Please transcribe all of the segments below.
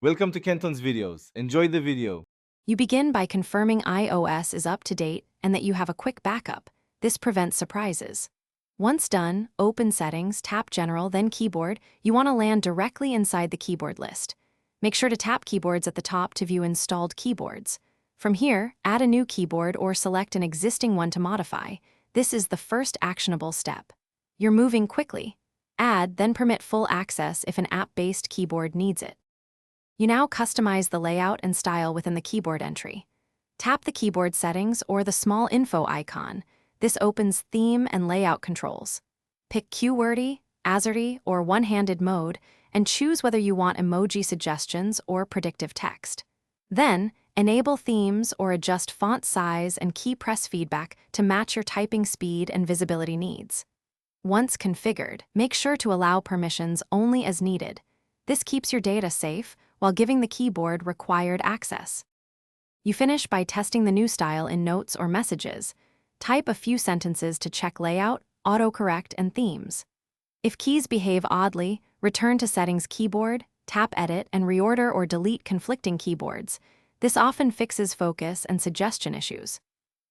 Welcome to Kenton's videos. Enjoy the video. You begin by confirming iOS is up to date and that you have a quick backup. This prevents surprises. Once done, open Settings, tap General, then Keyboard. You want to land directly inside the keyboard list. Make sure to tap Keyboards at the top to view installed keyboards. From here, add a new keyboard or select an existing one to modify. This is the first actionable step. You're moving quickly. Add, then permit full access if an app-based keyboard needs it. You now customize the layout and style within the keyboard entry. Tap the keyboard settings or the small info icon. This opens theme and layout controls. Pick QWERTY, AZERTY, or one-handed mode and choose whether you want emoji suggestions or predictive text. Then, enable themes or adjust font size and key press feedback to match your typing speed and visibility needs. Once configured, make sure to allow permissions only as needed. This keeps your data safe while giving the keyboard required access. You finish by testing the new style in Notes or Messages. Type a few sentences to check layout, autocorrect, and themes. If keys behave oddly, return to Settings Keyboard, tap Edit, and reorder or delete conflicting keyboards. This often fixes focus and suggestion issues.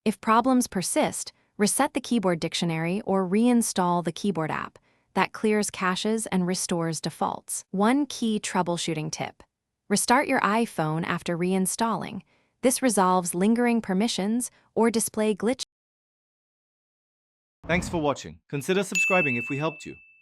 If problems persist, reset the keyboard dictionary or reinstall the keyboard app. That clears caches and restores defaults. One key troubleshooting tip. Restart your iPhone after reinstalling. This resolves lingering permissions or display glitches. Thanks for watching. Consider subscribing if we helped you.